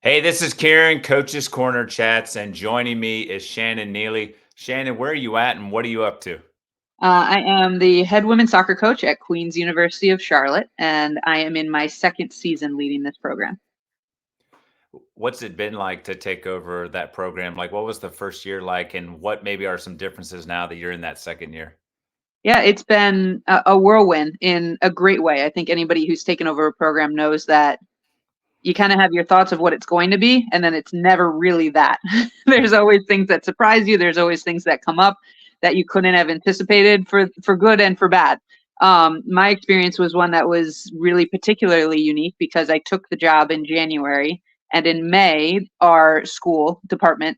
Hey, this is Kieran, Coach's Corner Chats, and joining me is Shannon Neely. Shannon, where are you at and what are you up to? I am the head women's soccer coach at Queen's University of Charlotte, and I am in my second season leading this program. What's it been like to take over that program? Like, what was the first year like, and what maybe are some differences now that you're in that second year? Yeah, it's been a whirlwind in a great way. I think anybody who's taken over a program knows that you kind of have your thoughts of what it's going to be, and then it's never really that. There's always things that surprise you. There's always things that come up that you couldn't have anticipated for good and for bad. My experience was one that was really particularly unique because I took the job in January, and in May, our school department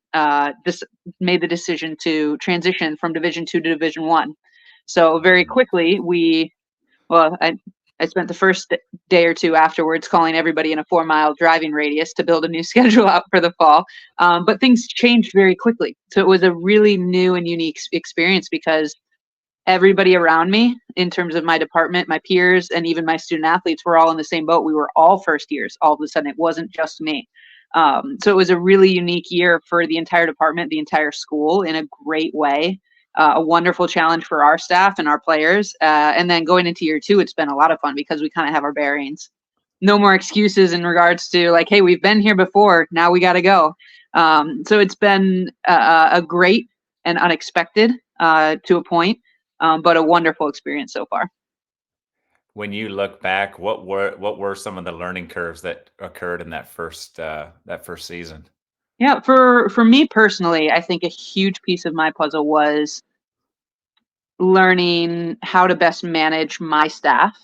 made the decision to transition from Division 2 to Division 1. So very quickly, well, I spent the first day or two afterwards calling everybody in a 4-mile driving radius to build a new schedule out for the fall. But things changed very quickly. So it was a really new and unique experience because everybody around me, in terms of my department, my peers, and even my student athletes, were all in the same boat. We were all first years. All of a sudden, it wasn't just me. So it was a really unique year for the entire department, the entire school, in a great way. A wonderful challenge for our staff and our players. And then going into year two, it's been a lot of fun because we kind of have our bearings. No more excuses in regards to like, hey, we've been here before. Now we got to go. So it's been a great and unexpected to a point, but a wonderful experience so far. When you look back, what were some of the learning curves that occurred in that first season? Yeah, for me personally, I think a huge piece of my puzzle was learning how to best manage my staff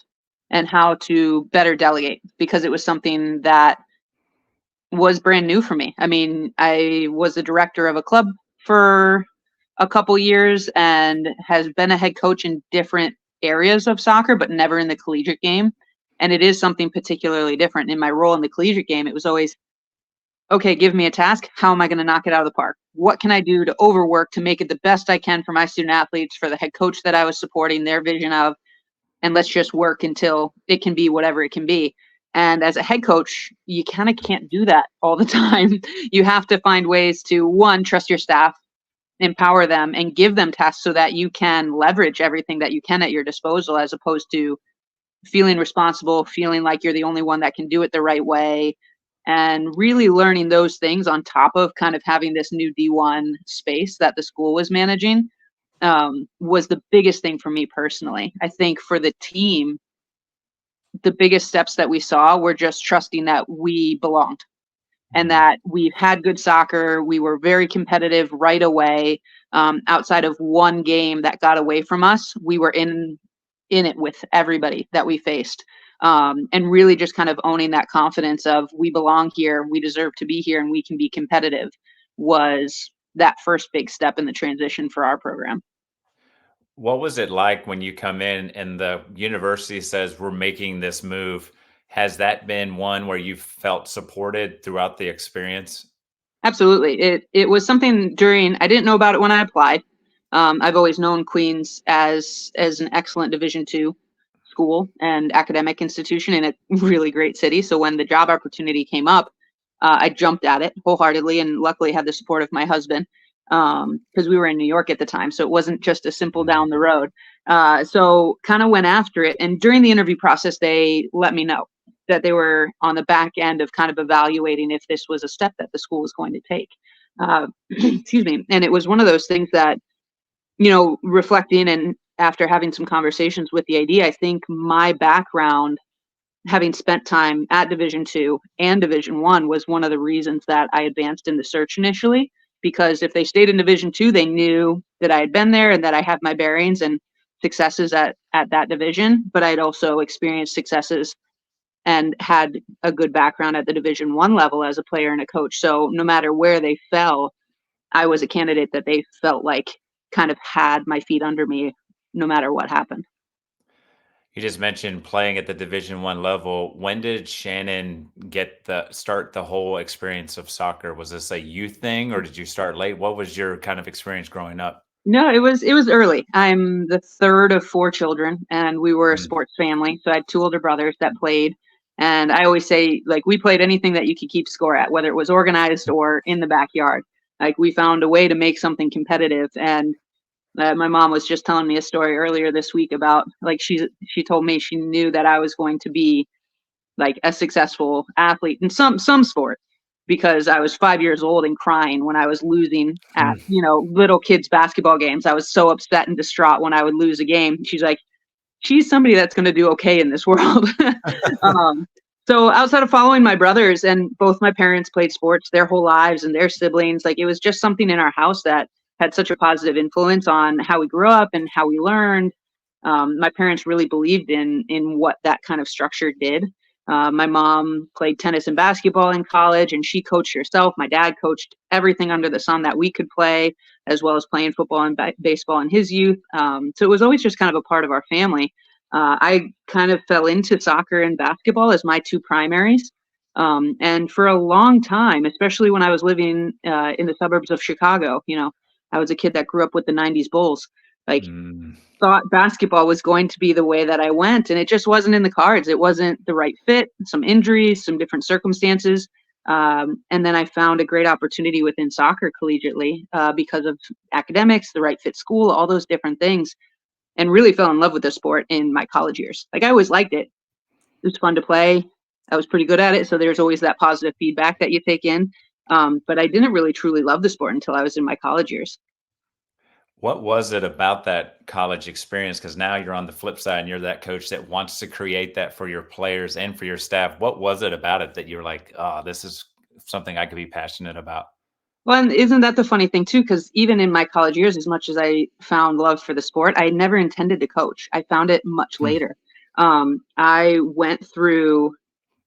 and how to better delegate because it was something that was brand new for me. I mean, I was the director of a club for a couple years and has been a head coach in different areas of soccer, but never in the collegiate game. And it is something particularly different. In my role in the collegiate game, it was always, okay, give me a task. How am I going to knock it out of the park? What can I do to overwork to make it the best I can for my student athletes, for the head coach that I was supporting their vision of, and let's just work until it can be whatever it can be. And as a head coach, you kind of can't do that all the time. You have to find ways to, one, trust your staff, empower them, and give them tasks so that you can leverage everything that you can at your disposal, as opposed to feeling responsible, feeling like you're the only one that can do it the right way, and really learning those things on top of kind of having this new D1 space that the school was managing, was the biggest thing for me personally. I think for the team, the biggest steps that we saw were just trusting that we belonged and Mhm. that we had good soccer. We were very competitive right away. Outside of one game that got away from us, we were in it with everybody that we faced. And really just kind of owning that confidence of we belong here, we deserve to be here, and we can be competitive was that first big step in the transition for our program. What was it like when you come in and the university says we're making this move? Has that been one where you felt supported throughout the experience? Absolutely. It was something during, I didn't know about it when I applied. I've always known Queens as an excellent Division 2 school and academic institution in a really great city. So when the job opportunity came up, I jumped at it wholeheartedly, and luckily had the support of my husband, because we were in New York at the time. So it wasn't just a simple down the road. So kind of went after it. And during the interview process, they let me know that they were on the back end of kind of evaluating if this was a step that the school was going to take. Excuse me. And it was one of those things that, reflecting and after having some conversations with the AD, I think my background, having spent time at Division 2 and Division 1, was one of the reasons that I advanced in the search initially. Because if they stayed in Division 2, they knew that I had been there and that I had my bearings and successes at that division. But I'd also experienced successes and had a good background at the Division 1 level as a player and a coach. So no matter where they fell, I was a candidate that they felt like kind of had my feet under me no matter what happened. You just mentioned playing at the Division 1 level. When did Shannon start the whole experience of soccer? Was this a youth thing or did you start late? What was your kind of experience growing up? No, it was early. I'm the third of four children, and we were a Mm. sports family. So I had two older brothers that played. And I always say, like, we played anything that you could keep score at, whether it was organized or in the backyard. Like, we found a way to make something competitive. And my mom was just telling me a story earlier this week about, like, she told me she knew that I was going to be like a successful athlete in some sport, because I was 5 years old and crying when I was losing at, Mm. little kids basketball games. I was so upset and distraught when I would lose a game. She's like, she's somebody that's going to do okay in this world. um, so outside of following my brothers, and both my parents played sports their whole lives, and their siblings, like, it was just something in our house that had such a positive influence on how we grew up and how we learned. My parents really believed in what that kind of structure did. My mom played tennis and basketball in college, and she coached herself. My dad coached everything under the sun that we could play, as well as playing football and baseball in his youth. So it was always just kind of a part of our family. I kind of fell into soccer and basketball as my two primaries. And for a long time, especially when I was living in the suburbs of Chicago, I was a kid that grew up with the 90s Bulls. Like, Mm. thought basketball was going to be the way that I went, and it just wasn't in the cards. It wasn't the right fit, some injuries, some different circumstances. And then I found a great opportunity within soccer collegiately, because of academics, the right fit school, all those different things, and really fell in love with the sport in my college years. Like, I always liked it. It was fun to play. I was pretty good at it. So there's always that positive feedback that you take in. But I didn't really truly love the sport until I was in my college years. What was it about that college experience? Because now you're on the flip side and you're that coach that wants to create that for your players and for your staff. What was it about it that you're like, oh, this is something I could be passionate about? Well, and isn't that the funny thing too? Because even in my college years, as much as I found love for the sport, I never intended to coach. I found it much Mm. later. I went through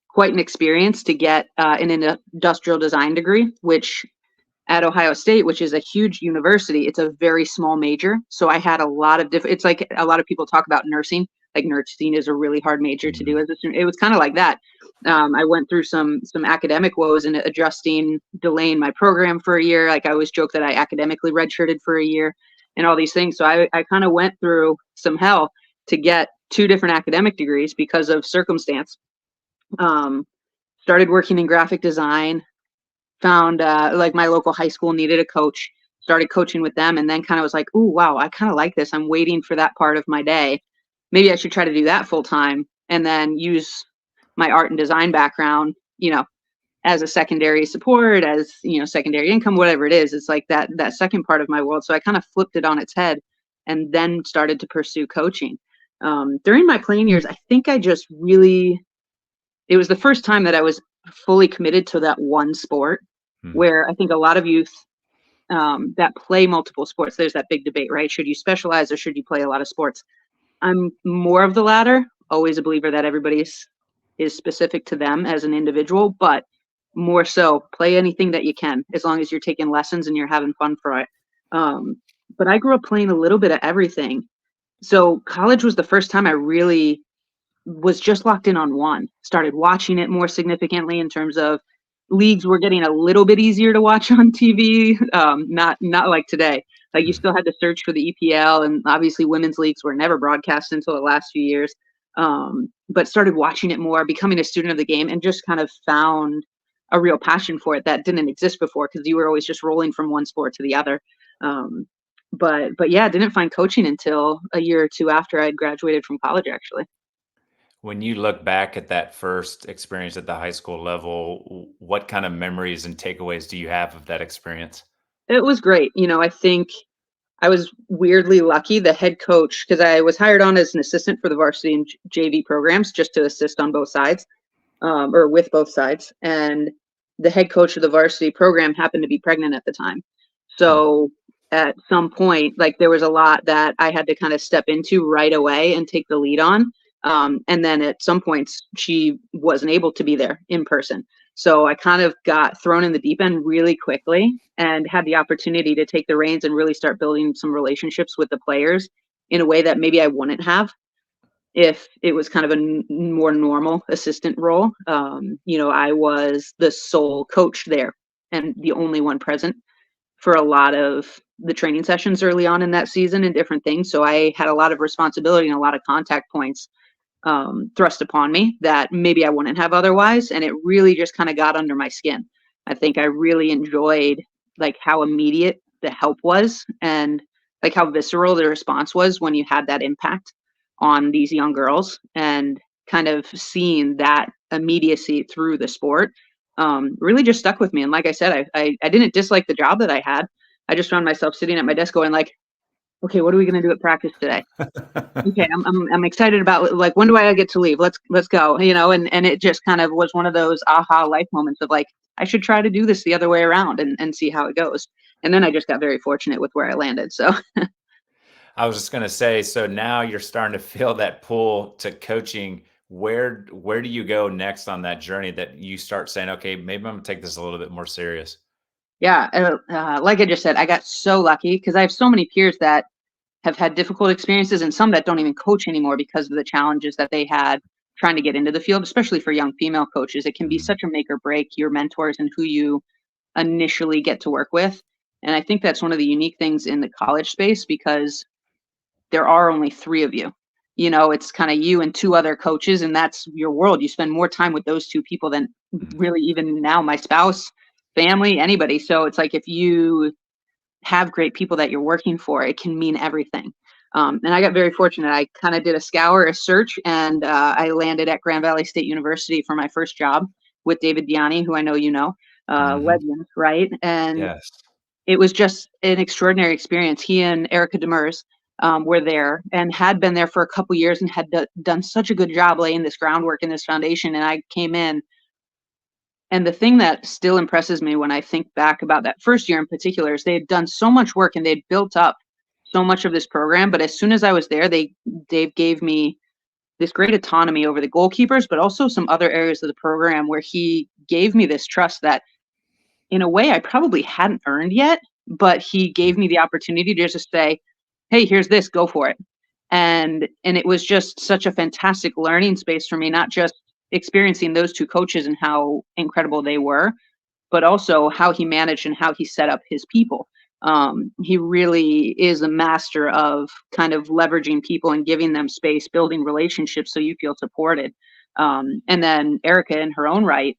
quite an experience to get an industrial design degree, which at Ohio State, which is a huge university, it's a very small major. So I had a lot of different, it's like a lot of people talk about nursing. Like, nursing is a really hard major to do Mhm. as a student. It was kind of like that. I went through some academic woes and adjusting, delaying my program for a year. Like, I always joke that I academically redshirted for a year and all these things. So I kind of went through some hell to get two different academic degrees because of circumstance. Um, Started working in graphic design, found like my local high school needed a coach, started coaching with them, and then kind of was like, oh wow, I kind of like this. I'm waiting for that part of my day. Maybe I should try to do that full time, and then use my art and design background, as a secondary support, as secondary income, whatever it is. It's like that second part of my world. So I kind of flipped it on its head, and then started to pursue coaching. During my playing years, I think I just really, it was the first time that I was fully committed to that one sport, Mm. where I think a lot of youth that play multiple sports, there's that big debate, right? Should you specialize or should you play a lot of sports? I'm more of the latter, always a believer that everybody's is specific to them as an individual, but more so play anything that you can, as long as you're taking lessons and you're having fun for it. Um, but I grew up playing a little bit of everything. So college was the first time I really was just locked in on one. Started watching it more significantly in terms of leagues were getting a little bit easier to watch on TV. Not like today. Like, you Mm. still had to search for the EPL, and obviously women's leagues were never broadcast until the last few years. But started watching it more, becoming a student of the game, and just kind of found a real passion for it that didn't exist before, because you were always just rolling from one sport to the other. Um, but yeah, didn't find coaching until a year or two after I'd graduated from college, actually. When you look back at that first experience at the high school level, what kind of memories and takeaways do you have of that experience? It was great. I think I was weirdly lucky. The head coach, because I was hired on as an assistant for the varsity and JV programs, just to assist on both sides, or with both sides. And the head coach of the varsity program happened to be pregnant at the time. Hmm. So at some point, like, there was a lot that I had to kind of step into right away and take the lead on. And then at some points, she wasn't able to be there in person. So I kind of got thrown in the deep end really quickly, and had the opportunity to take the reins and really start building some relationships with the players in a way that maybe I wouldn't have if it was kind of a more normal assistant role. I was the sole coach there and the only one present for a lot of the training sessions early on in that season and different things. So I had a lot of responsibility and a lot of contact points thrust upon me that maybe I wouldn't have otherwise. And it really just kind of got under my skin. I think I really enjoyed like how immediate the help was and like how visceral the response was when you had that impact on these young girls and kind of seeing that immediacy through the sport really just stuck with me. And like I said, I didn't dislike the job that I had. I just found myself sitting at my desk going like, okay, what are we going to do at practice today? Okay, I'm excited about like when do I get to leave? Let's go, and it just kind of was one of those aha life moments of like I should try to do this the other way around and see how it goes. And then I just got very fortunate with where I landed. So I was just gonna say, so now you're starting to feel that pull to coaching. Where do you go next on that journey that you start saying, okay, maybe I'm gonna take this a little bit more serious? yeah, like I just said, I got so lucky because I have so many peers that have had difficult experiences and some that don't even coach anymore because of the challenges that they had trying to get into the field, especially for young female coaches. It can be Mhm. such a make or break your mentors and who you initially get to work with. And I think that's one of the unique things in the college space because there are only three of you. It's kind of you and two other coaches, and that's your world. You spend more time with those two people than Mhm. really even now my spouse, family, anybody. So it's like if you have great people that you're working for, it can mean everything. And I got very fortunate. I kind of did a search, and I landed at Grand Valley State University for my first job with David Diani, who I know Mhm. legend, right? And Yes. it was just an extraordinary experience. He and Erica Demers were there and had been there for a couple years and had done such a good job laying this groundwork and this foundation. And I came in, and the thing that still impresses me when I think back about that first year in particular is they had done so much work and they'd built up so much of this program. But as soon as I was there, Dave gave me this great autonomy over the goalkeepers, but also some other areas of the program where he gave me this trust that in a way I probably hadn't earned yet, but he gave me the opportunity to just say, "Hey, here's this, go for it." And it was just such a fantastic learning space for me, not just experiencing those two coaches and how incredible they were, but also how he managed and how he set up his people. He really is a master of kind of leveraging people and giving them space, building relationships so you feel supported. And then Erica, in her own right,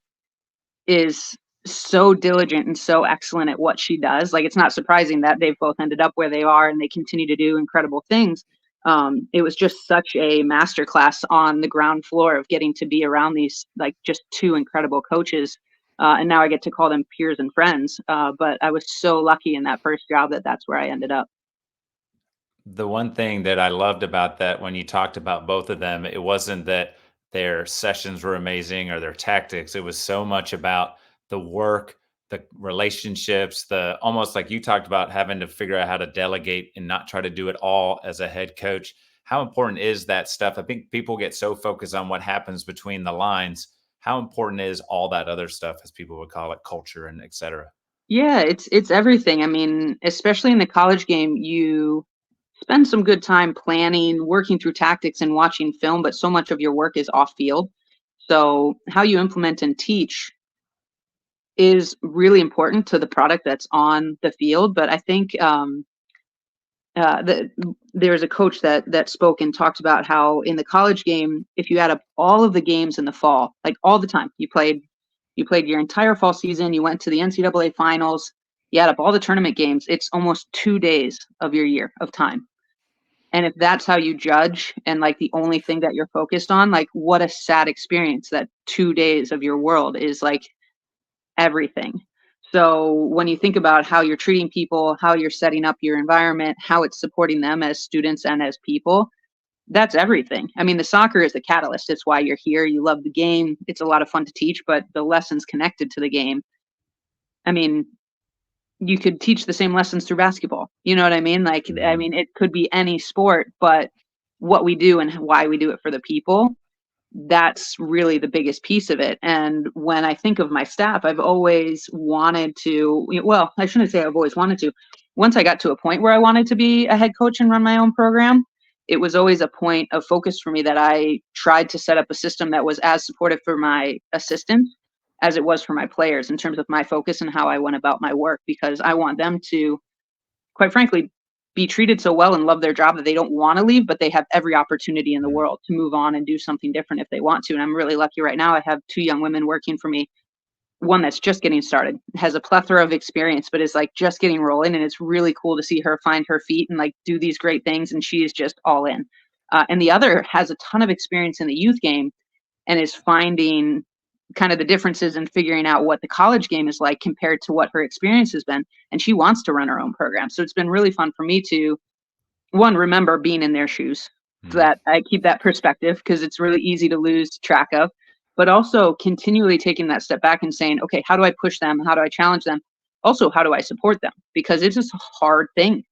is so diligent and so excellent at what she does. Like, it's not surprising that they've both ended up where they are and they continue to do incredible things. It was just such a masterclass on the ground floor of getting to be around these, like, just two incredible coaches. And now I get to call them peers and friends. But I was so lucky in that first job that that's where I ended up. The one thing that I loved about that when you talked about both of them, it wasn't that their sessions were amazing or their tactics. It was so much about the work, the relationships, the almost like you talked about having to figure out how to delegate and not try to do it all as a head coach. How important is that stuff? I think people get so focused on what happens between the lines. How important is all that other stuff, as people would call it, culture and et cetera? Yeah, it's everything. I mean, especially in the college game, you spend some good time planning, working through tactics and watching film, but so much of your work is off field. So how you implement and teach is really important to the product that's on the field. But I think that there's a coach that spoke and talked about how in the college game, if you add up all of the games in the fall, like all the time you played your entire fall season, you went to the NCAA finals, you add up all the tournament games, it's almost 2 days of your year of time. And if that's how you judge and like the only thing that you're focused on, like what a sad experience that 2 days of your world is like everything. So when you think about how you're treating people, how you're setting up your environment, how it's supporting them as students and as people, that's everything. I mean, the soccer is the catalyst. It's why you're here. You love the game. It's a lot of fun to teach, but the lessons connected to the game, I mean, you could teach the same lessons through basketball. You know what I mean? Like, I Mhm. mean, it could be any sport, but what we do and why we do it for the people, that's really the biggest piece of it. And when I think of my staff, I've always wanted to, well, I shouldn't say I've always wanted to. Once I got to a point where I wanted to be a head coach and run my own program, it was always a point of focus for me that I tried to set up a system that was as supportive for my assistants as it was for my players in terms of my focus and how I went about my work, because I want them to, quite frankly, be treated so well and love their job that they don't want to leave, but they have every opportunity in the Mhm. world to move on and do something different if they want to. And I'm really lucky right now. I have two young women working for me. One that's just getting started, has a plethora of experience, but is like just getting rolling. And it's really cool to see her find her feet and like do these great things. And she is just all in. And the other has a ton of experience in the youth game and is finding kind of the differences and figuring out what the college game is like compared to what her experience has been. And she wants to run her own program. So it's been really fun for me to, one, remember being in their shoes so Mhm. that I keep that perspective because it's really easy to lose track of, but also continually taking that step back and saying, okay, how do I push them? How do I challenge them? Also, how do I support them? Because it's just a hard thing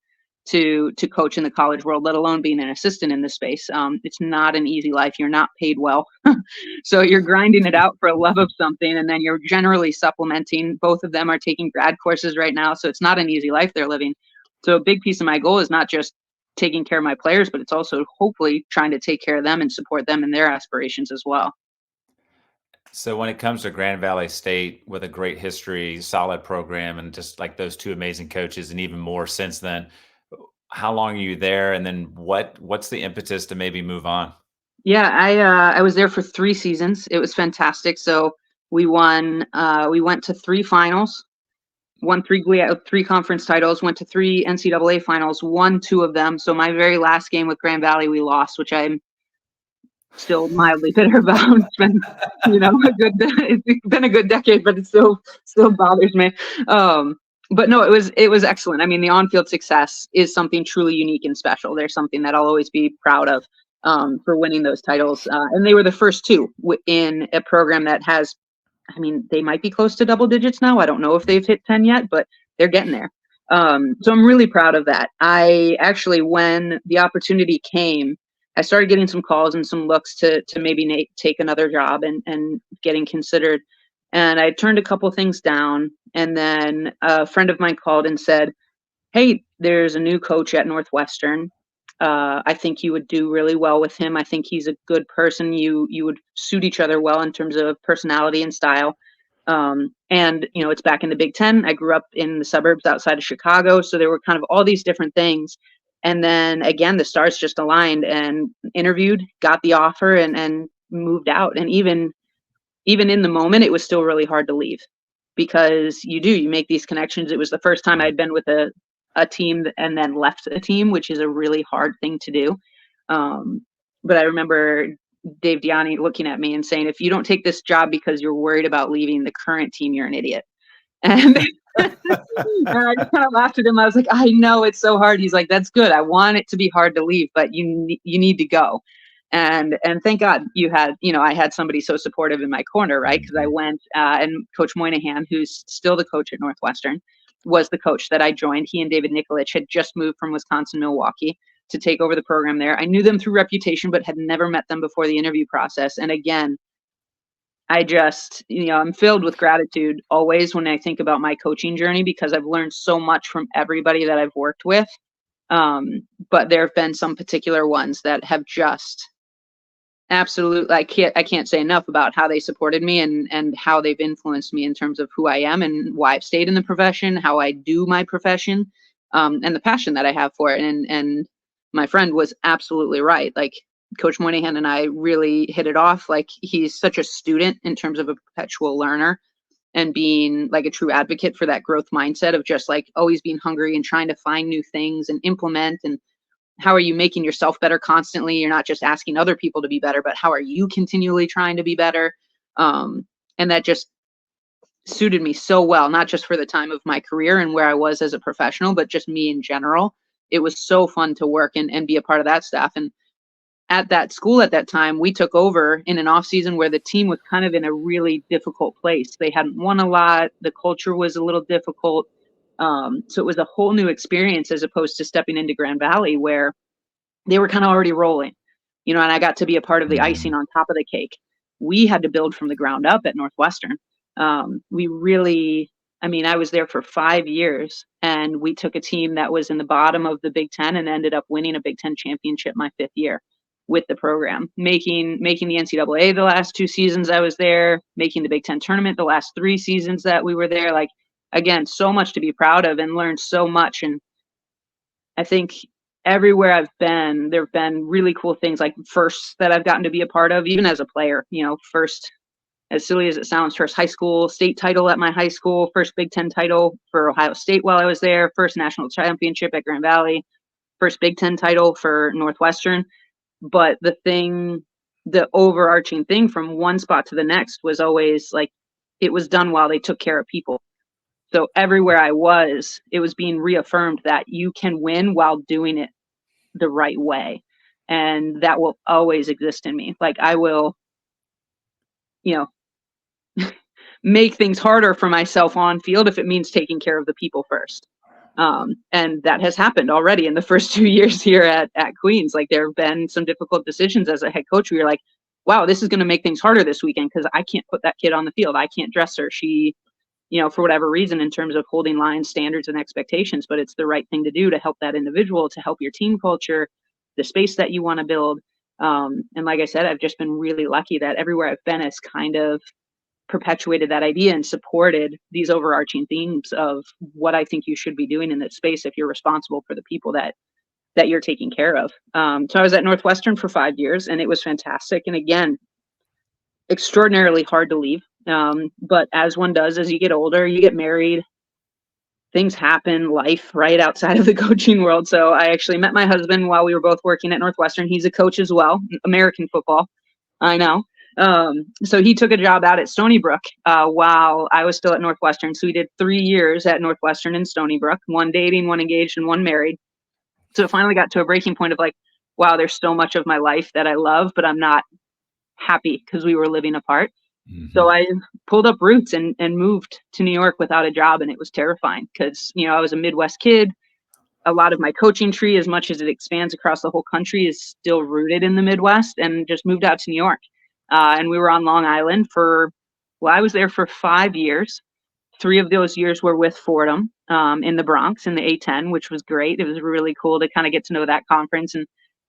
to coach in the college world, let alone being an assistant in this space. It's not an easy life. You're not paid well. So you're grinding it out for a love of something, and then you're generally supplementing. Both of them are taking grad courses right now, so it's not an easy life they're living. So a big piece of my goal is not just taking care of my players, but it's also hopefully trying to take care of them and support them in their aspirations as well. So when it comes to Grand Valley State with a great history, solid program, and just like those two amazing coaches, and even more since then, how long are you there? And then what's the impetus to maybe move on? Yeah, I was there for 3 seasons. It was fantastic. So we won. We went to three finals, won three conference titles, went to three NCAA finals, won two of them. So my very last game with Grand Valley, we lost, which I'm still mildly bitter about. It's been, a good it's been a good decade, but it still bothers me. Um, but no, it was excellent. I mean, the on-field success is something truly unique and special. There's something that I'll always be proud of for winning those titles. And they were the first two in a program that has, I mean, they might be close to double digits now. I don't know if they've hit 10 yet, but they're getting there. So I'm really proud of that. I actually, when the opportunity came, I started getting some calls and some looks to maybe take another job and getting considered. And I turned a couple things down. And then a friend of mine called and said, hey, there's a new coach at Northwestern. I think you would do really well with him. I think he's a good person. You would suit each other well in terms of personality and style. And it's back in the Big Ten. I grew up in the suburbs outside of Chicago, so there were kind of all these different things. And then again, the stars just aligned and interviewed, got the offer, and moved out. And even in the moment, it was still really hard to leave because you make these connections. It was the first time Mhm. I'd been with a team and then left a team, which is a really hard thing to do. Um, but I remember Dave Diani looking at me and saying, if you don't take this job because you're worried about leaving the current team, you're an idiot. And and I just kind of laughed at him. I was like, I know it's so hard. He's like, that's good. I want it to be hard to leave, but you need to go. And thank God I had somebody so supportive in my corner, right? Because I Mhm. went and Coach Moynihan, who's still the coach at Northwestern, was the coach that I joined. He and David Nikolic had just moved from Wisconsin, Milwaukee to take over the program there. I knew them through reputation, but had never met them before the interview process. And again, I just, I'm filled with gratitude always when I think about my coaching journey because I've learned so much from everybody that I've worked with. But there have been some particular ones that have just absolutely, I can't say enough about how they supported me and how they've influenced me in terms of who I am and why I've stayed in the profession, how I do my profession, and the passion that I have for it. And my friend was absolutely right. Like Coach Moynihan and I really hit it off. Like he's such a student in terms of a perpetual learner and being like a true advocate for that growth mindset of just like always being hungry and trying to find new things and implement. And how are you making yourself better constantly? You're not just asking other people to be better, but how are you continually trying to be better? And that just suited me so well, not just for the time of my career and where I was as a professional, but just me in general. It was so fun to work and be a part of that staff. And at that school at that time, we took over in an off season where the team was kind of in a really difficult place. They hadn't won a lot. The culture was a little difficult. So it was a whole new experience as opposed to stepping into Grand Valley where they were kind of already rolling, and I got to be a part of the icing Mhm. on top of the cake. We had to build from the ground up at Northwestern. We really, I mean, I was there for 5 years and we took a team that was in the bottom of the Big Ten and ended up winning a Big Ten championship my fifth year with the program, making the NCAA the last 2 seasons I was there, making the Big Ten tournament the last 3 seasons that we were there. Like, again, so much to be proud of and learned so much. And I think everywhere I've been, there have been really cool things like firsts that I've gotten to be a part of, even as a player. First, as silly as it sounds, first high school state title at my high school, first Big Ten title for Ohio State while I was there, first national championship at Grand Valley, first Big Ten title for Northwestern. But the overarching thing from one spot to the next was always like, it was done while they took care of people. So everywhere I was, it was being reaffirmed that you can win while doing it the right way. And that will always exist in me. Like I will, you know, make things harder for myself on field if it means taking care of the people first. And that has happened already in the first 2 years here at Queens. Like there have been some difficult decisions as a head coach where you're like, wow, this is going to make things harder this weekend because I can't put that kid on the field. I can't dress her. She, for whatever reason, in terms of holding lines, standards, and expectations, but it's the right thing to do to help that individual, to help your team culture, the space that you want to build. And like I said, I've just been really lucky that everywhere I've been has kind of perpetuated that idea and supported these overarching themes of what I think you should be doing in that space if you're responsible for the people that you're taking care of. So I was at Northwestern for 5 years, and it was fantastic. And again, extraordinarily hard to leave. But as one does, as you get older, you get married, things happen, life right outside of the coaching world. So I actually met my husband while we were both working at Northwestern. He's a coach as well, American football. I know. So he took a job out at Stony Brook while I was still at Northwestern. So we did 3 years at Northwestern and Stony Brook, one dating, one engaged, and one married. So it finally got to a breaking point of like, wow, there's so much of my life that I love, but I'm not happy because we were living apart. So I pulled up roots and moved to New York without a job. And it was terrifying because, I was a Midwest kid. A lot of my coaching tree, as much as it expands across the whole country, is still rooted in the Midwest, and just moved out to New York. And we were on Long Island I was there for 5 years. 3 of those years were with Fordham in the Bronx in the A10, which was great. It was really cool to kind of get to know that conference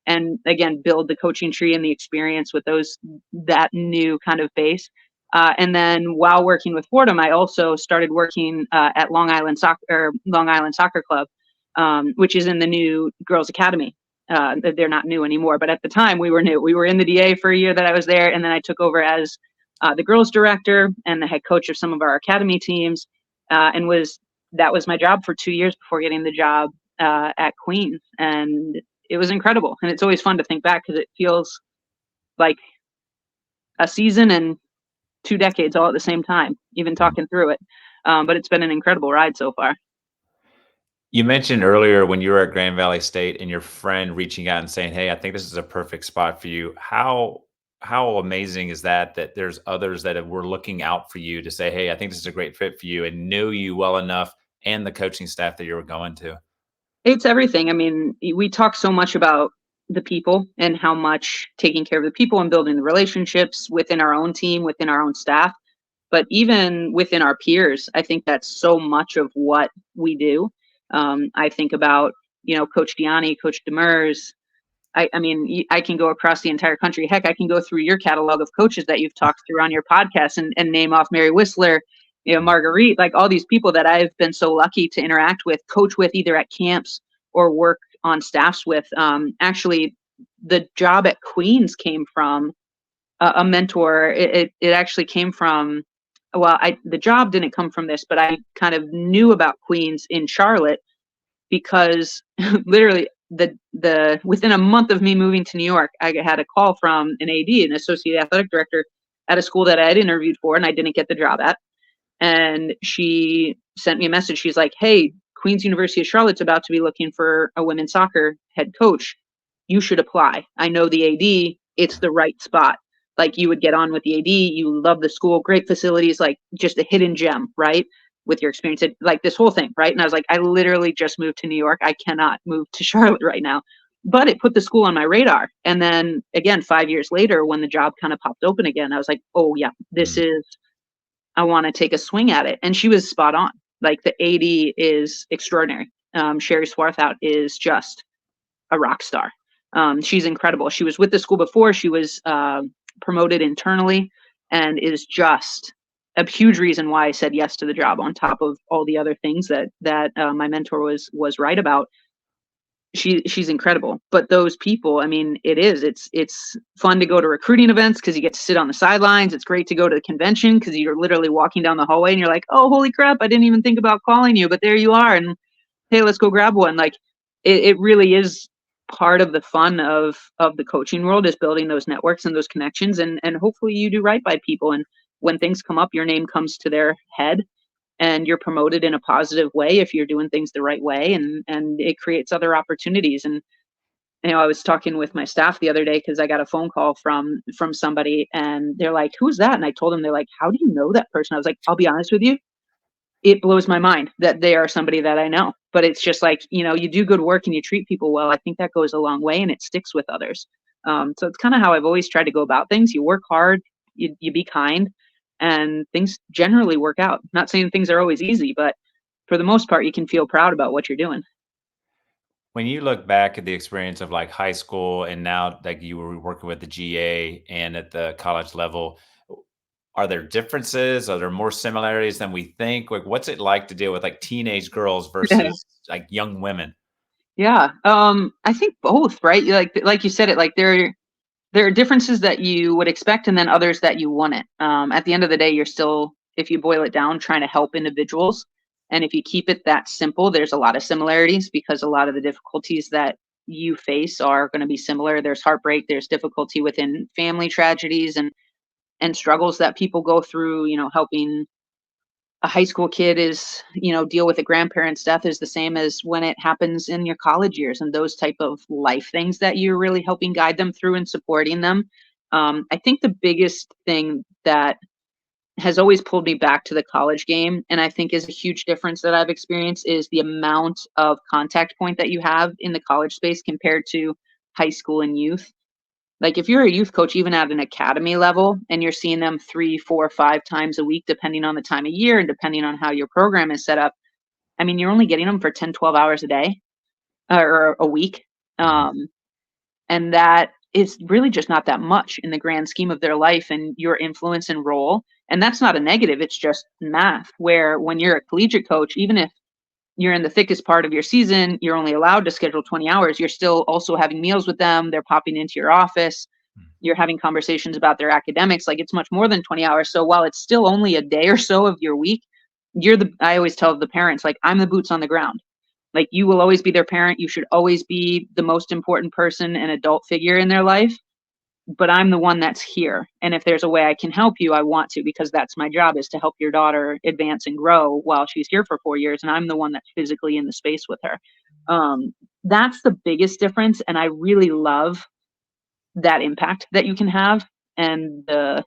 and again, build the coaching tree and the experience with that new kind of base. And then while working with Fordham, I also started working at Long Island Soccer Club, which is in the new Girls Academy. They're not new anymore, but at the time we were new. We were in the DA for a year that I was there, and then I took over as the girls director and the head coach of some of our academy teams, and that was my job for 2 years before getting the job at Queens, and it was incredible. And it's always fun to think back because it feels like a season and 2 decades all at the same time, even talking through it. But it's been an incredible ride so far. You mentioned earlier when you were at Grand Valley State and your friend reaching out and saying, "Hey, I think this is a perfect spot for you." How amazing is that there's others that were looking out for you to say, "Hey, I think this is a great fit for you," and knew you well enough and the coaching staff that you were going to? It's everything. I mean, we talk so much about the people and how much taking care of the people and building the relationships within our own team, within our own staff, but even within our peers. I think that's so much of what we do. I think about, Coach Diani, Coach Demers. I mean, I can go across the entire country. Heck, I can go through your catalog of coaches that you've talked through on your podcast and name off Mary Whistler, Marguerite, like all these people that I've been so lucky to interact with, coach with either at camps or work on staffs with. Actually, the job at Queens came from a mentor. It actually came from, the job didn't come from this, but I kind of knew about Queens in Charlotte because literally within a month of me moving to New York, I had a call from an AD, an associate athletic director at a school that I had interviewed for and I didn't get the job at. And she sent me a message. She's like, "Hey, Queens University of Charlotte's about to be looking for a women's soccer head coach. You should apply. I know the AD. It's the right spot. Like you would get on with the AD. You love the school, great facilities, like just a hidden gem, right? With your experience, like this whole thing, right?" And I was like, I literally just moved to New York. I cannot move to Charlotte right now. But it put the school on my radar. And then again, 5 years later, when the job kind of popped open again, I was like, oh yeah, I want to take a swing at it. And she was spot on. Like the AD is extraordinary. Sherry Swarthout is just a rock star. She's incredible. She was with the school before. She was promoted internally and is just a huge reason why I said yes to the job on top of all the other things that my mentor was right about. she's incredible. But those people, I mean, it's fun to go to recruiting events because you get to sit on the sidelines. It's great to go to the convention because you're literally walking down the hallway and you're like, oh, holy crap, I didn't even think about calling you, but there you are. And hey, let's go grab one. Like it really is part of the fun of the coaching world, is building those networks and those connections, and hopefully you do right by people. And when things come up, your name comes to their head and you're promoted in a positive way if you're doing things the right way, and it creates other opportunities. And I was talking with my staff the other day because I got a phone call from somebody, and they're like, who's that? And I told them, they're like, how do you know that person? I was like, I'll be honest with you, it blows my mind that they are somebody that I know. But it's just like, you do good work and you treat people well. I think that goes a long way and it sticks with others. So it's kind of how I've always tried to go about things. You work hard, you be kind, and things generally work out. Not saying things are always easy, but for the most part, you can feel proud about what you're doing. When you look back at the experience of like high school and now like you were working with the GA and at the college level, are there differences? Are there more similarities than we think? Like, what's it like to deal with like teenage girls versus like young women? Yeah. I think both, right? Like you said it, like there are differences that you would expect and then others that you wouldn't. At the end of the day, you're still, if you boil it down, trying to help individuals. And if you keep it that simple, there's a lot of similarities because a lot of the difficulties that you face are going to be similar. There's heartbreak, there's difficulty within family tragedies and struggles that people go through, helping a high school kid is, deal with a grandparent's death is the same as when it happens in your college years, and those type of life things that you're really helping guide them through and supporting them. I think the biggest thing that has always pulled me back to the college game, and I think is a huge difference that I've experienced, is the amount of contact point that you have in the college space compared to high school and youth. Like if you're a youth coach, even at an academy level, and you're seeing them 3, 4, 5 times a week, depending on the time of year and depending on how your program is set up, I mean, you're only getting them for 10, 12 hours a day or a week. Mhm. Um, and that is really just not that much in the grand scheme of their life and your influence and role. And that's not a negative, it's just math. Where when you're a collegiate coach, even if you're in the thickest part of your season, you're only allowed to schedule 20 hours, you're still also having meals with them. They're popping into your office, you're having conversations about their academics. Like it's much more than 20 hours. So while it's still only a day or so of your week, I always tell the parents, like, I'm the boots on the ground. Like you will always be their parent. You should always be the most important person and adult figure in their life. But I'm the one that's here. And if there's a way I can help you, I want to, because that's my job, is to help your daughter advance and grow while she's here for 4 years. And I'm the one that's physically in the space with her. That's the biggest difference. And I really love that impact that you can have, and the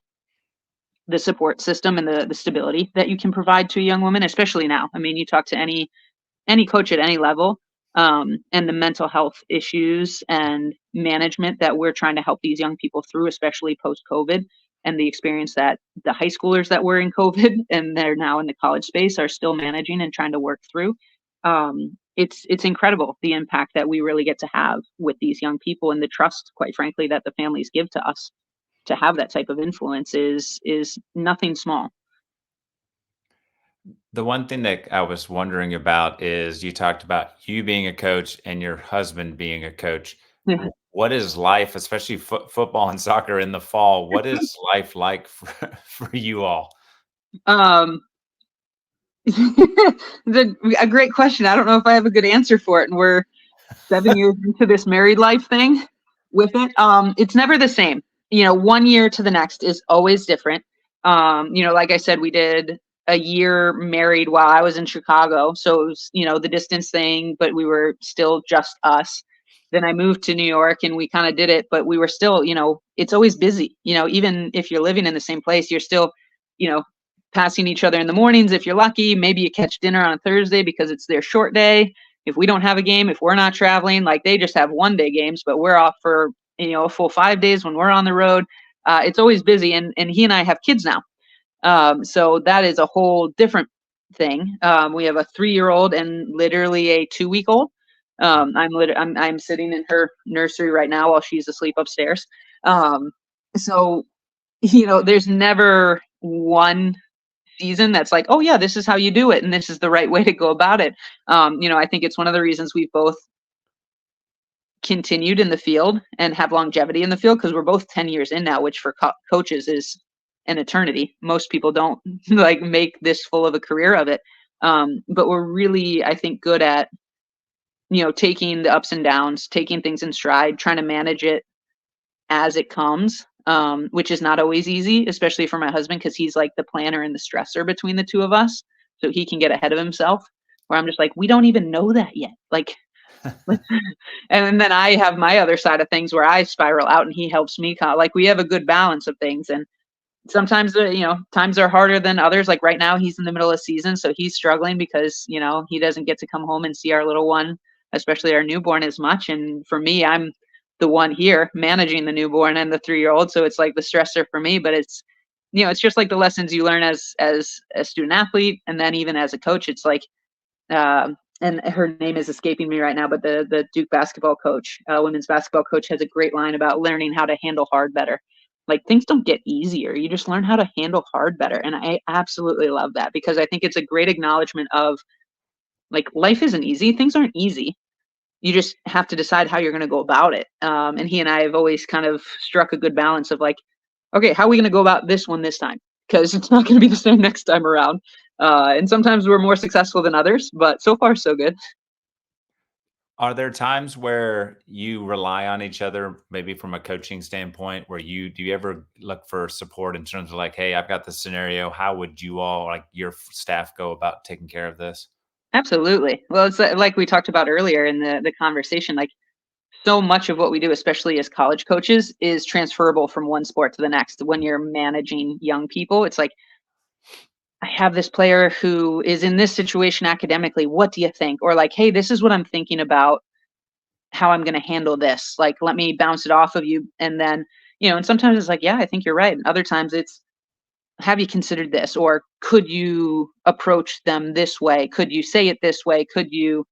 support system and the stability that you can provide to a young woman, especially now. I mean, you talk to any coach at any level, and the mental health issues and management that we're trying to help these young people through, especially post COVID, and the experience that the high schoolers that were in COVID and they're now in the college space are still managing and trying to work through. It's incredible the impact that we really get to have with these young people, and the trust, quite frankly, that the families give to us to have that type of influence is nothing small. The one thing that I was wondering about is you talked about you being a coach and your husband being a coach. What is life, especially football and soccer in the fall? What is life like for, for you all? um, a great question. I don't know if I have a good answer for it, and we're 7 years into this married life thing with it. It's never the same. 1 year to the next is always different. Like I said, we did a year married while I was in Chicago. So it was, the distance thing, but we were still just us. Then I moved to New York and we kind of did it, but we were still, it's always busy. Even if you're living in the same place, you're still, you know, passing each other in the mornings if you're lucky. Maybe you catch dinner on Thursday because it's their short day. If we don't have a game, if we're not traveling, like they just have 1 day games, but we're off for, a full 5 days when we're on the road. It's always busy. And he and I have kids now. So that is a whole different thing. We have a 3-year-old and literally a 2-week old. I'm sitting in her nursery right now while she's asleep upstairs. So, there's never one season that's like, oh yeah, this is how you do it and this is the right way to go about it. I think it's one of the reasons we've both continued in the field and have longevity in the field, because we're both 10 years in now, which for coaches is an eternity. Most people don't like make this full of a career of it. But we're really, I think, good at, taking the ups and downs, taking things in stride, trying to manage it as it comes, which is not always easy, especially for my husband, because he's like the planner and the stressor between the two of us. So he can get ahead of himself, where I'm just like, we don't even know that yet. Like, let's, and then I have my other side of things where I spiral out and he helps me. Like, we have a good balance of things. And sometimes, times are harder than others. Like right now he's in the middle of season, so he's struggling because, he doesn't get to come home and see our little one, especially our newborn, as much. And for me, I'm the one here managing the newborn and the 3-year-old. So it's like the stressor for me, but it's just like the lessons you learn as a student athlete. And then even as a coach, it's like, and her name is escaping me right now, but the Duke basketball coach, women's basketball coach, has a great line about learning how to handle hard better. Like, things don't get easier. You just learn how to handle hard better. And I absolutely love that, because I think it's a great acknowledgement of, like, life isn't easy. Things aren't easy. You just have to decide how you're going to go about it. And he and I have always kind of struck a good balance of like, okay, how are we going to go about this one this time? Because it's not going to be the same next time around. And sometimes we're more successful than others, but so far so good. Are there times where you rely on each other, maybe from a coaching standpoint, where do you ever look for support in terms of like, hey, I've got this scenario. How would you all, like your staff, go about taking care of this? Absolutely. Well, it's like we talked about earlier in the conversation, like, so much of what we do, especially as college coaches, is transferable from one sport to the next. When you're managing young people, it's like, I have this player who is in this situation academically. What do you think? Or like, hey, this is what I'm thinking about how I'm going to handle this. Like, let me bounce it off of you. And then, and sometimes it's like, yeah, I think you're right. And other times it's, have you considered this? Or could you approach them this way? Could you say it this way? Could you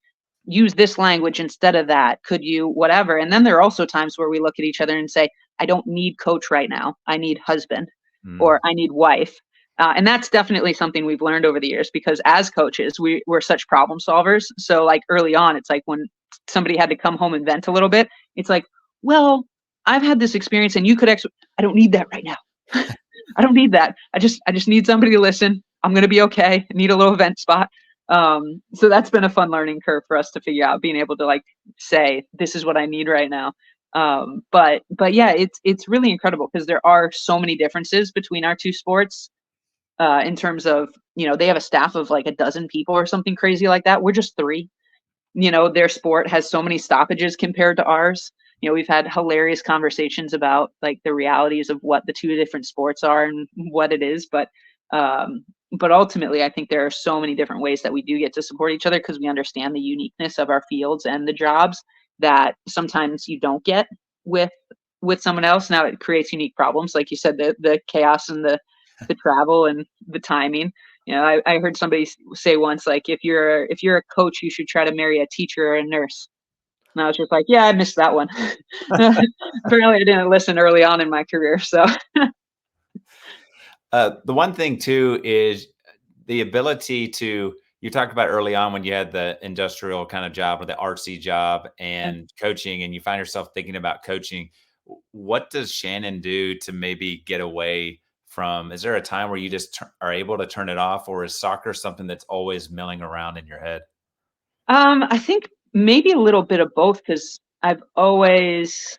use this language instead of that? Could you whatever? And then there are also times where we look at each other and say, I don't need coach right now. I need husband, or Mm. I need wife. And that's definitely something we've learned over the years, because as coaches, we're such problem solvers. So like early on, it's like when somebody had to come home and vent a little bit, it's like, well, I've had this experience and you could I don't need that right now. I don't need that. I just need somebody to listen. I'm going to be okay. I need a little vent spot. So that's been a fun learning curve for us to figure out, being able to like say, this is what I need right now. But yeah, it's really incredible, because there are so many differences between our two sports, in terms of, they have a staff of like a dozen people or something crazy like that. We're just three. Their sport has so many stoppages compared to ours. We've had hilarious conversations about like the realities of what the two different sports are and what it is. But ultimately, I think there are so many different ways that we do get to support each other, because we understand the uniqueness of our fields and the jobs that sometimes you don't get with someone else. Now it creates unique problems, like you said, the chaos and the travel and the timing. I heard somebody say once, like, if you're a coach, you should try to marry a teacher or a nurse. And I was just like, yeah, I missed that one. Apparently, I didn't listen early on in my career. So The one thing too is the ability to, you talked about early on when you had the industrial kind of job or the artsy job and coaching, and you find yourself thinking about coaching. What does Shannon do to maybe get away from? Is there a time where you just are able to turn it off, or is soccer something that's always milling around in your head? I think maybe a little bit of both, because I've always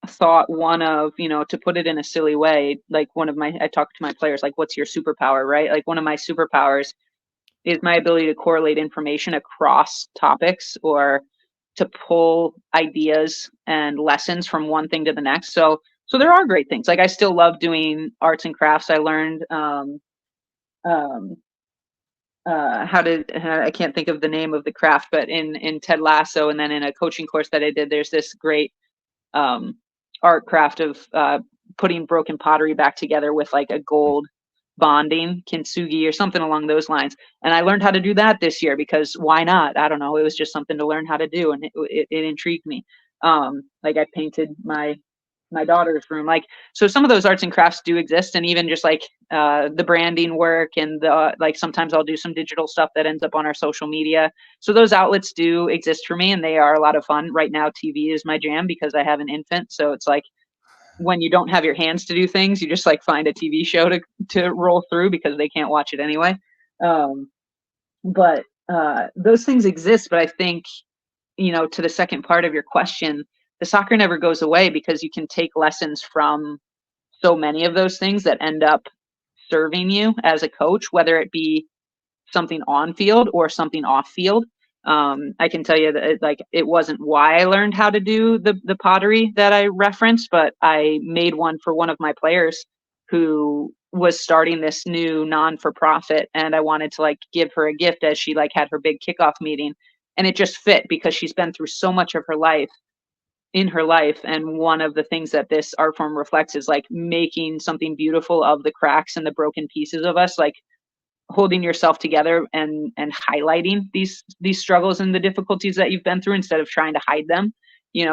thought one of, to put it in a silly way, like I talk to my players, like, what's your superpower, right? Like, one of my superpowers is my ability to correlate information across topics, or to pull ideas and lessons from one thing to the next. So there are great things. Like, I still love doing arts and crafts. I learned um, I can't think of the name of the craft, but in Ted Lasso, and then in a coaching course that I did, there's this great um, art craft of putting broken pottery back together with like a gold bonding, kintsugi or something along those lines. And I learned how to do that this year, because why not? I don't know. It was just something to learn how to do, and it intrigued me. Like, I painted my my daughter's room. Like, so some of those arts and crafts do exist, and even just like the branding work and the like sometimes I'll do some digital stuff that ends up on our social media. So those outlets do exist for me, and they are a lot of fun. Right now TV is my jam because I have an infant, so it's like when you don't have your hands to do things, you just like find a TV show to roll through because they can't watch it anyway. Um, but those things exist. But I think, to the second part of your question, the soccer never goes away because you can take lessons from so many of those things that end up serving you as a coach, whether it be something on field or something off field. I can tell you that it wasn't why I learned how to do the pottery that I referenced, but I made one for one of my players who was starting this new non for profit, and I wanted to like give her a gift as she like had her big kickoff meeting, and it just fit because she's been through so much of her life in her life, and one of the things that this art form reflects is like making something beautiful of the cracks and the broken pieces of us, like holding yourself together and highlighting these struggles and the difficulties that you've been through instead of trying to hide them.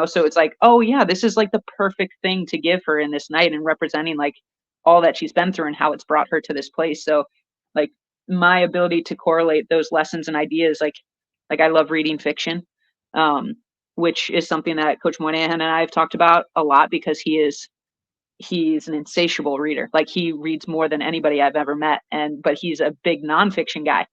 So it's like, oh yeah, this is like the perfect thing to give her in this night, and representing like all that she's been through and how it's brought her to this place. So like my ability to correlate those lessons and ideas, like I love reading fiction, um which is something that Coach Moynihan and I have talked about a lot because he's an insatiable reader. Like he reads more than anybody I've ever met. But he's a big nonfiction guy.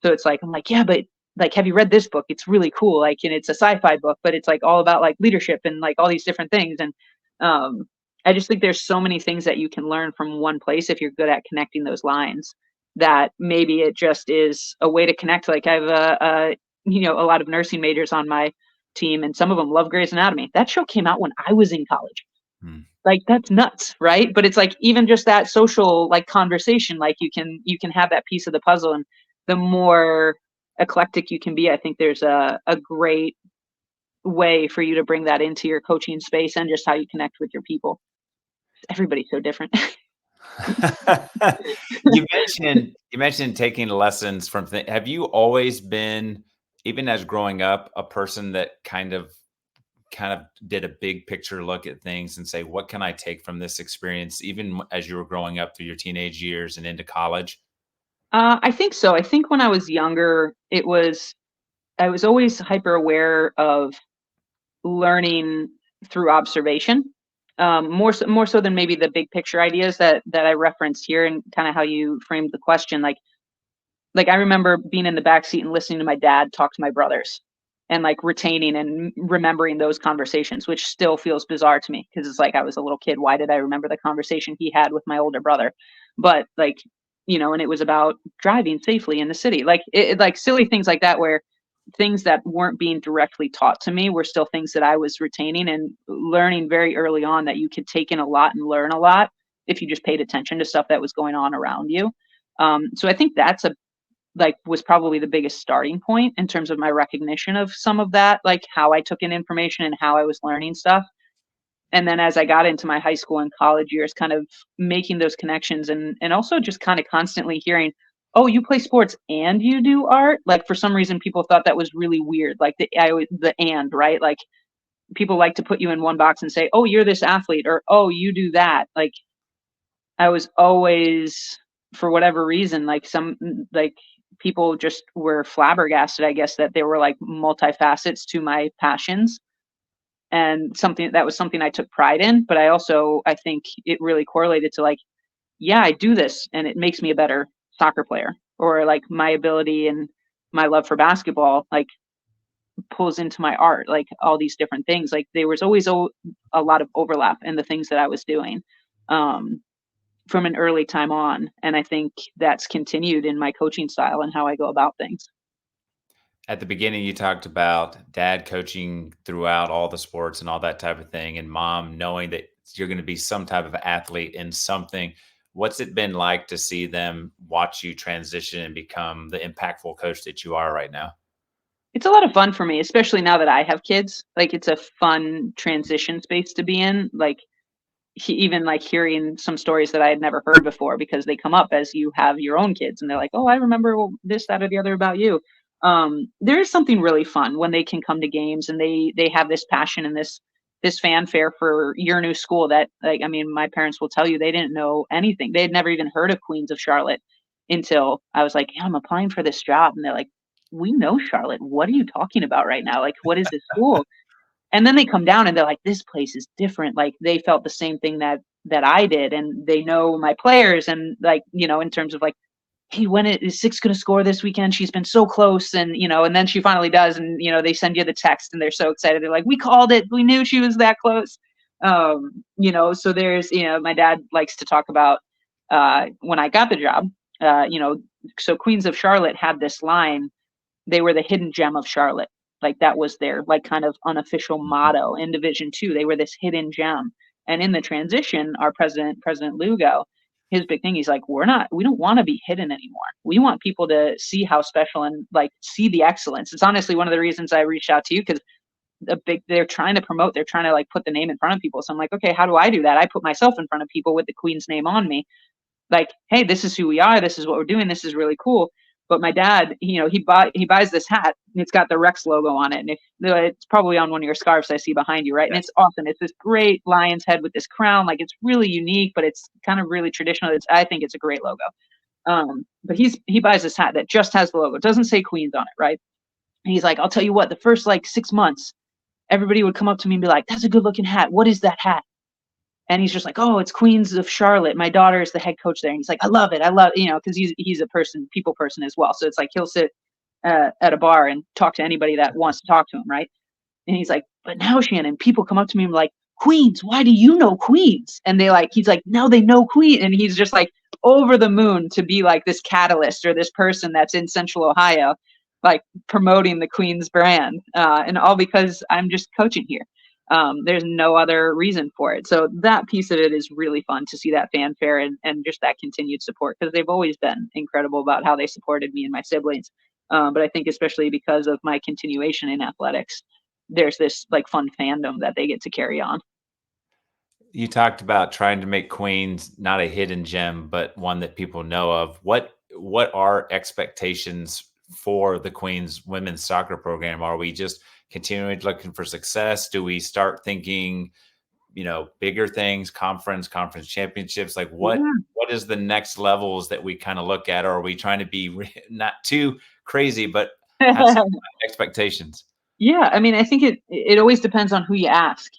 So it's like, I'm like, yeah, but like, have you read this book? It's really cool. Like, and it's a sci-fi book, but it's like all about like leadership and like all these different things. And um, I just think there's so many things that you can learn from one place if you're good at connecting those lines, that maybe it just is a way to connect. Like I have a lot of nursing majors on my team, and some of them love Grey's Anatomy. That show came out when I was in college. Hmm. Like that's nuts, right? But it's like even just that social like conversation, like you can have that piece of the puzzle, and the more eclectic you can be, I think there's a great way for you to bring that into your coaching space and just how you connect with your people. Everybody's so different. You mentioned taking lessons from have you always been, even as growing up, a person that kind of did a big picture look at things and say, what can I take from this experience, even as you were growing up through your teenage years and into college? I think so. I think when I was younger, I was always hyper aware of learning through observation, more so than maybe the big picture ideas that I referenced here, and kind of how you framed the question. Like I remember being in the back seat and listening to my dad talk to my brothers, and like retaining and remembering those conversations, which still feels bizarre to me because it's like I was a little kid. Why did I remember the conversation he had with my older brother? But like, and it was about driving safely in the city, like silly things like that, where things that weren't being directly taught to me were still things that I was retaining and learning very early on, that you could take in a lot and learn a lot if you just paid attention to stuff that was going on around you. So I think that's a like was probably the biggest starting point in terms of my recognition of some of that, like how I took in information and how I was learning stuff. And then as I got into my high school and college years, kind of making those connections, and also just kind of constantly hearing, oh, you play sports and you do art. Like for some reason, people thought that was really weird. Like the and right, like people like to put you in one box and say, oh, you're this athlete, or oh, you do that. Like I was always, for whatever reason, like people just were flabbergasted, I guess, that there were like multifacets to my passions, and something I took pride in. But I think it really correlated to like, yeah, I do this and it makes me a better soccer player, or like my ability and my love for basketball like pulls into my art, like all these different things. Like there was always a lot of overlap in the things that I was doing. Um, from an early time on. And I think that's continued in my coaching style and how I go about things. At the beginning, you talked about dad coaching throughout all the sports and all that type of thing, and mom knowing that you're going to be some type of athlete in something. What's it been like to see them watch you transition and become the impactful coach that you are right now? It's a lot of fun for me, especially now that I have kids. Like it's a fun transition space to be in. Like even like hearing some stories that I had never heard before, because they come up as you have your own kids and they're like, oh, I remember this, that, or the other about you. There is something really fun when they can come to games and they have this passion and this this fanfare for your new school that, like, I mean, my parents will tell you they didn't know anything. They had never even heard of Queens of Charlotte until I was like, yeah, I'm applying for this job. And they're like, we know Charlotte. What are you talking about right now? Like, what is this school? And then they come down and they're like, this place is different. Like they felt the same thing that I did. And they know my players and like, in terms of like, hey, when is Six going to score this weekend? She's been so close. And, and then she finally does. And, they send you the text and they're so excited. They're like, we called it. We knew she was that close. So there's, my dad likes to talk about when I got the job, so Queens of Charlotte had this line. They were the hidden gem of Charlotte. Like that was their like kind of unofficial Mhm. motto in Division Two. They were this hidden gem. And in the transition, our President Lugo, his big thing, he's like, we don't want to be hidden anymore. We want people to see how special and like see the excellence. It's honestly one of the reasons I reached out to you because they're trying to promote, they're trying to like put the name in front of people. So I'm like, okay, how do I do that? I put myself in front of people with the Queen's name on me. Like, hey, this is who we are. This is what we're doing. This is really cool. But my dad, he buys this hat and it's got the Rex logo on it. And it's probably on one of your scarves I see behind you, right? And Yes. it's awesome. It's this great lion's head with this crown. Like it's really unique, but it's kind of really traditional. I think it's a great logo. But he buys this hat that just has the logo. It doesn't say Queens on it, right? And he's like, I'll tell you what, the first like 6 months, everybody would come up to me and be like, that's a good looking hat. What is that hat? And he's just like, oh, it's Queens of Charlotte. My daughter is the head coach there. And he's like, I love it. I love, because he's a people person as well. So it's like he'll sit at a bar and talk to anybody that wants to talk to him, right? And he's like, but now Shannon, people come up to me and like, Queens, why do you know Queens? And he's like, now they know Queen. And he's just like over the moon to be like this catalyst or this person that's in Central Ohio, like promoting the Queens brand. And all because I'm just coaching here. There's no other reason for it. So that piece of it is really fun to see that fanfare and just that continued support because they've always been incredible about how they supported me and my siblings. But I think especially because of my continuation in athletics, there's this like fun fandom that they get to carry on. You talked about trying to make Queens not a hidden gem, but one that people know of. What are expectations for the Queens women's soccer program? Are we just continuing looking for success? Do we start thinking, bigger things, conference championships? Like Yeah. what is the next levels that we kind of look at? Or are we trying to be not too crazy, but have some expectations? Yeah, I mean, I think it always depends on who you ask.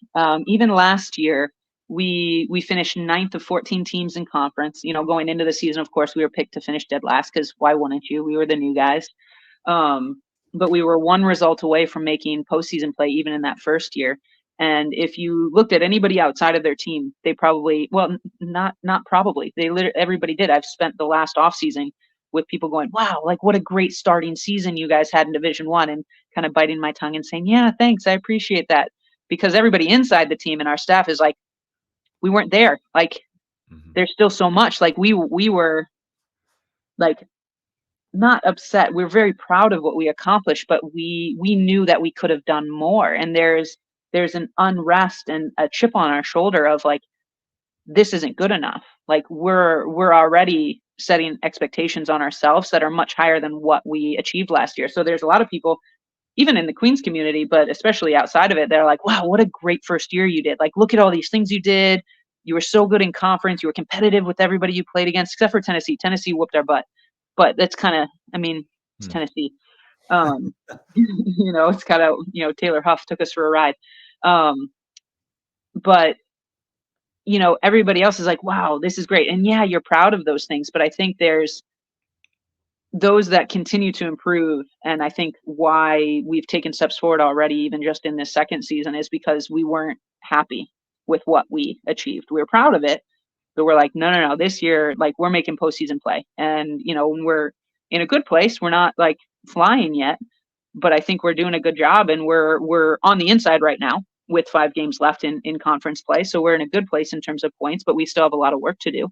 Even last year, we finished ninth of 14 teams in conference. Going into the season, of course, we were picked to finish dead last because why wouldn't you? We were the new guys. Um, but we were one result away from making postseason play even in that first year. And if you looked at anybody outside of their team, they probably, well, not probably. Everybody did. I've spent the last off season with people going, "Wow, like what a great starting season you guys had in Division 1," and kind of biting my tongue and saying, "Yeah, thanks. I appreciate that." Because everybody inside the team and our staff is like, "We weren't there. Like Mhm. there's still so much. Like we were like not upset. We're very proud of what we accomplished, but we knew that we could have done more. And there's an unrest and a chip on our shoulder of like this isn't good enough. Like we're already setting expectations on ourselves that are much higher than what we achieved last year. So there's a lot of people even in the Queens community, but especially outside of it, they're like, wow, what a great first year you did. Like, look at all these things you did. You were so good in conference. You were competitive with everybody you played against, except for Tennessee. Tennessee whooped our butt. But that's kind of, I mean, it's Hmm. Tennessee. It's kind of, Taylor Huff took us for a ride. Um, but, everybody else is like, wow, this is great. And yeah, you're proud of those things. But I think there's, those that continue to improve. And I think why we've taken steps forward already, even just in this second season, is because we weren't happy with what we achieved. We were proud of it, but we're like, no, no, no, this year, like we're making postseason play. And, when we're in a good place, we're not like flying yet, but I think we're doing a good job and we're on the inside right now with 5 games left in conference play. So we're in a good place in terms of points, but we still have a lot of work to do.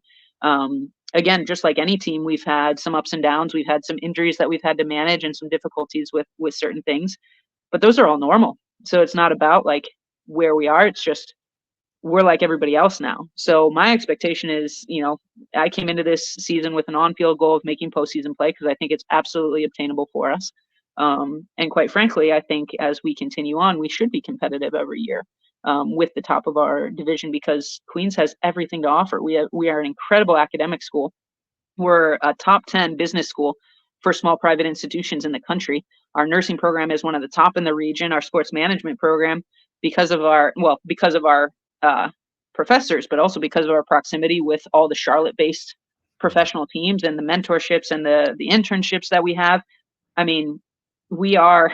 Again, just like any team, we've had some ups and downs. We've had some injuries that we've had to manage and some difficulties with certain things, but those are all normal. So it's not about like where we are. It's just we're like everybody else now. So my expectation is, I came into this season with an on-field goal of making postseason play because I think it's absolutely obtainable for us. And quite frankly, I think as we continue on, we should be competitive every year. with the top of our division because Queens has everything to offer. We are an incredible academic school. We're a top 10 business school for small private institutions in the country. Our nursing program is one of the top in the region. Our sports management program, because of our uh, professors, but also because of our proximity with all the Charlotte-based Mhm. professional teams and the mentorships and the internships that we have. I mean, we are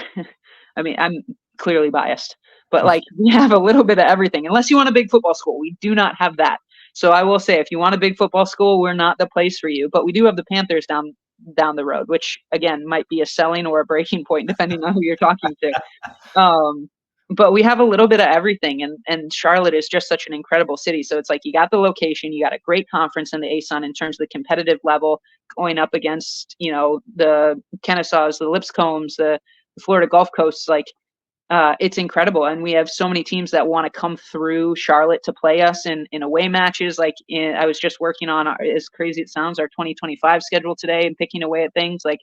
I mean, I'm clearly biased, but, like, we have a little bit of everything. Unless you want a big football school, we do not have that. So I will say, if you want a big football school, we're not the place for you, but we do have the Panthers down the road, which, again, might be a selling or a breaking point depending on who you're talking to. Um, but we have a little bit of everything, and Charlotte is just such an incredible city. So it's like you got the location, you got a great conference in the ASUN in terms of the competitive level, going up against the Kennesaws, the Lipscombs, the Florida Gulf Coast. Like it's incredible, and we have so many teams that want to come through Charlotte to play us in away matches. I was just working on, as crazy it sounds, our 2025 schedule today and picking away at things like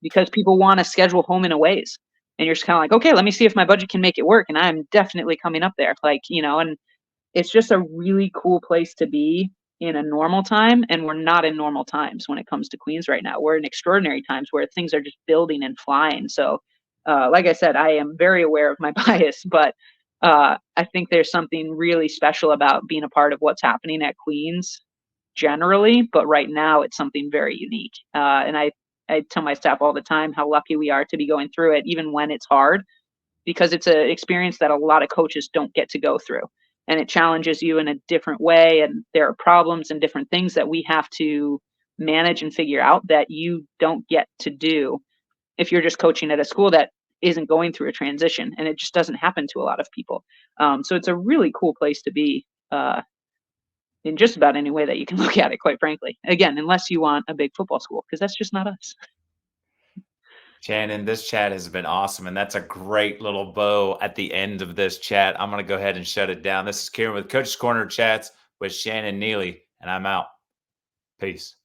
because people want to schedule home and aways. And you're just kind of like, okay, let me see if my budget can make it work. And I'm definitely coming up there. And it's just a really cool place to be in a normal time. And we're not in normal times when it comes to Queens right now. We're in extraordinary times where things are just building and flying. So, like I said, I am very aware of my bias, but I think there's something really special about being a part of what's happening at Queens generally, but right now it's something very unique. And I tell my staff all the time how lucky we are to be going through it, even when it's hard, because it's an experience that a lot of coaches don't get to go through. And it challenges you in a different way. And there are problems and different things that we have to manage and figure out that you don't get to do if you're just coaching at a school that isn't going through a transition. And it just doesn't happen to a lot of people. So it's a really cool place to be. In just about any way that you can look at it, quite frankly. Again, unless you want a big football school, because that's just not us. Shannon, this chat has been awesome, and that's a great little bow at the end of this chat. I'm going to go ahead and shut it down. This is Kieran with Coach's Corner Chats with Shannon Neely, and I'm out. Peace.